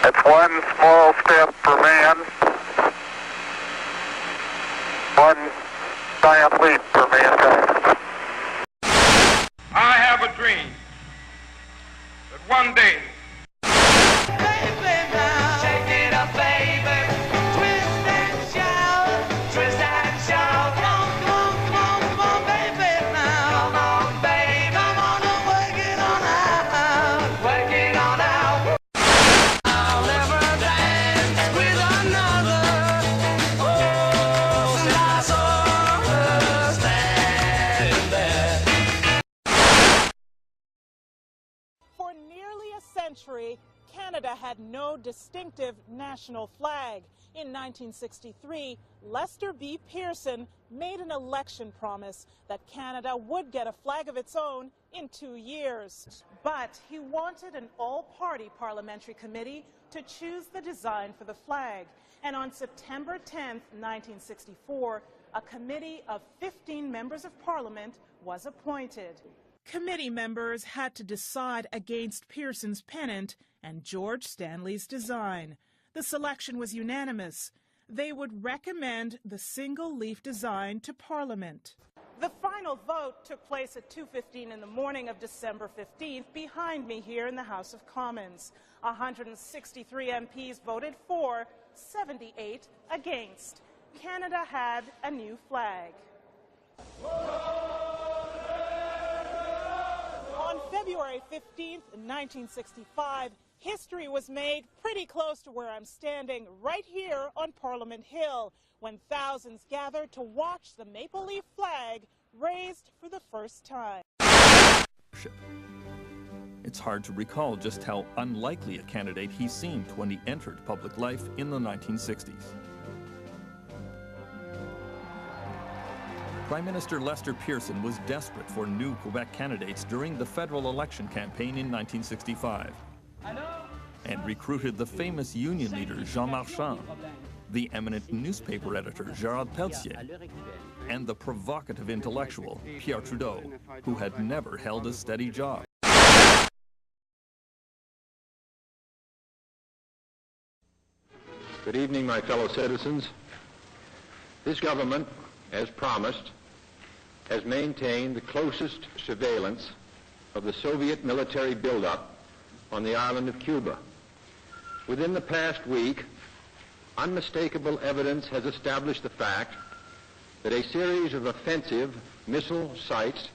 It's one small step for man, one giant leap for mankind. I have a dream that one day Canada had no distinctive national flag. In 1963, Lester B. Pearson made an election promise that Canada would get a flag of its own in 2 years. But he wanted an all-party parliamentary committee to choose the design for the flag. And on September 10, 1964, a committee of 15 members of parliament was appointed. Committee members had to decide against Pearson's pennant and George Stanley's design. The selection was unanimous. They would recommend the single-leaf design to Parliament. The final vote took place at 2:15 in the morning of December 15th behind me here in the House of Commons. 163 MPs voted for, 78 against. Canada had a new flag. On February 15th, 1965, history was made pretty close to where I'm standing, right here on Parliament Hill, when thousands gathered to watch the maple leaf flag raised for the first time. It's hard to recall just how unlikely a candidate he seemed when he entered public life in the 1960s. Prime Minister Lester Pearson was desperate for new Quebec candidates during the federal election campaign in 1965 and recruited the famous union leader Jean Marchand, the eminent newspaper editor Gérard Pelletier, and the provocative intellectual Pierre Trudeau, who had never held a steady job. Good evening, my fellow citizens. This government, as promised, has maintained the closest surveillance of the Soviet military buildup on the island of Cuba. Within the past week, unmistakable evidence has established the fact that a series of offensive missile sites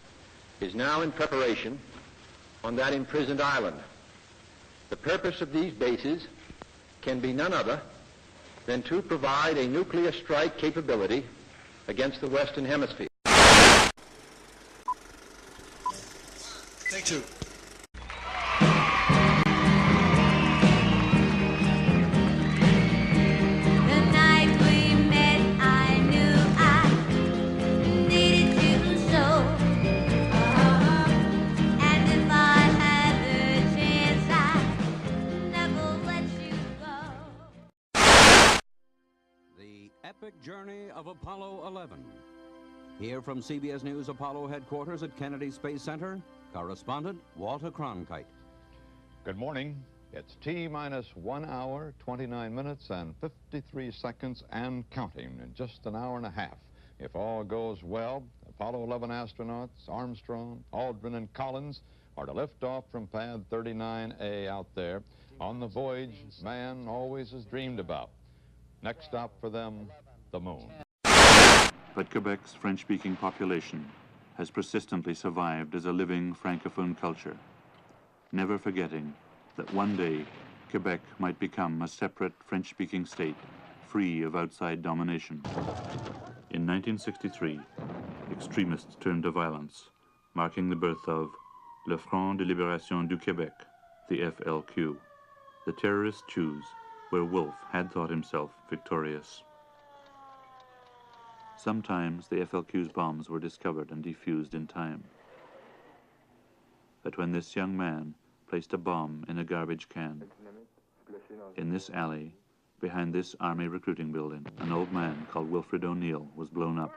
is now in preparation on that imprisoned island. The purpose of these bases can be none other than to provide a nuclear strike capability against the Western Hemisphere. Take two. Epic journey of Apollo 11. Here from CBS News Apollo headquarters at Kennedy Space Center, correspondent Walter Cronkite. Good morning. It's T-minus 1 hour, 29 minutes, and 53 seconds and counting in just an hour and a half. If all goes well, Apollo 11 astronauts Armstrong, Aldrin, and Collins are to lift off from pad 39A out there on the voyage man always has dreamed about. Next stop for them, the moon. But Quebec's French-speaking population has persistently survived as a living Francophone culture, never forgetting that one day Quebec might become a separate French-speaking state, free of outside domination. In 1963, extremists turned to violence, marking the birth of Le Front de Libération du Québec, the FLQ. The terrorists choose where Wolfe had thought himself victorious. Sometimes the FLQ's bombs were discovered and defused in time. But when this young man placed a bomb in a garbage can, in this alley, behind this army recruiting building, an old man called Wilfred O'Neill was blown up.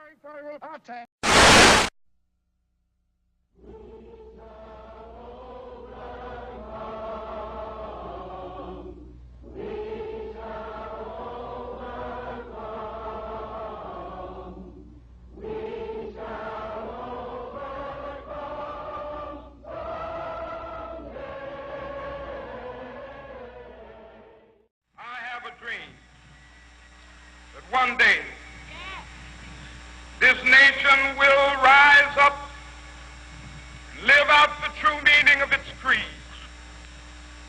one day this nation will rise up and live out the true meaning of its creed.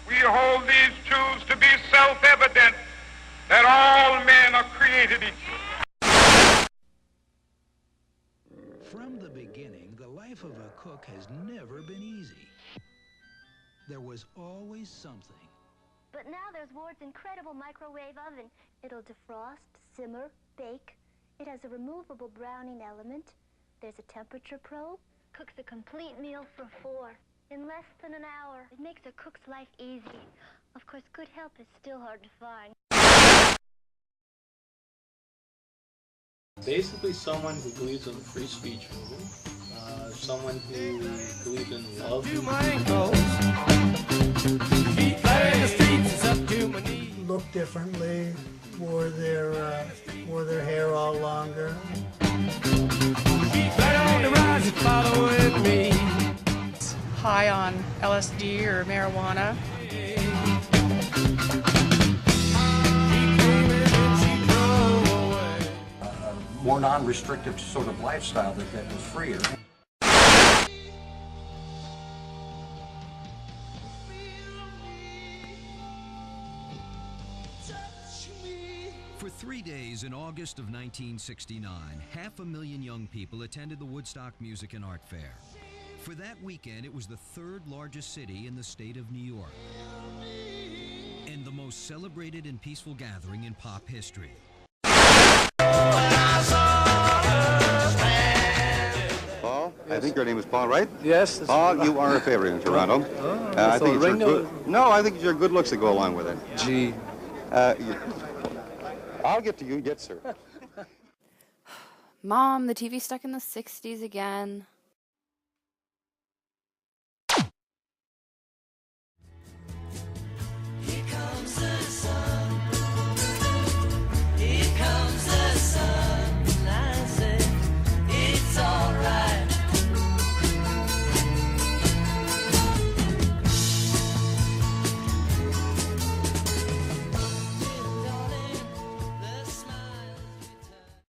We hold these truths to be self-evident, that all men are created equal. From the beginning, the life of a cook has never been easy. There was always something. But now there's Ward's incredible microwave oven. It'll defrost, simmer, bake. It has a removable browning element. There's a temperature probe. Cooks a complete meal for 4 in less than an hour. It makes a cook's life easy. Of course, good help is still hard to find. Basically, someone who believes in the free speech movement, someone who believes in love. Look differently, wore their hair all longer. High on LSD or marijuana. More non-restrictive sort of lifestyle that was freer. For 3 days in August of 1969, 500,000 young people attended the Woodstock Music and Art Fair. For that weekend, it was the 3rd largest city in the state of New York, and the most celebrated and peaceful gathering in pop history. Paul, I think your name is Paul, right? Yes. Paul, you are a favorite in Toronto. I think it's your good. No, I think it's your good looks that go along with it. Gee. I'll get to you yet, sir. Mom, the TV's stuck in the 60s again.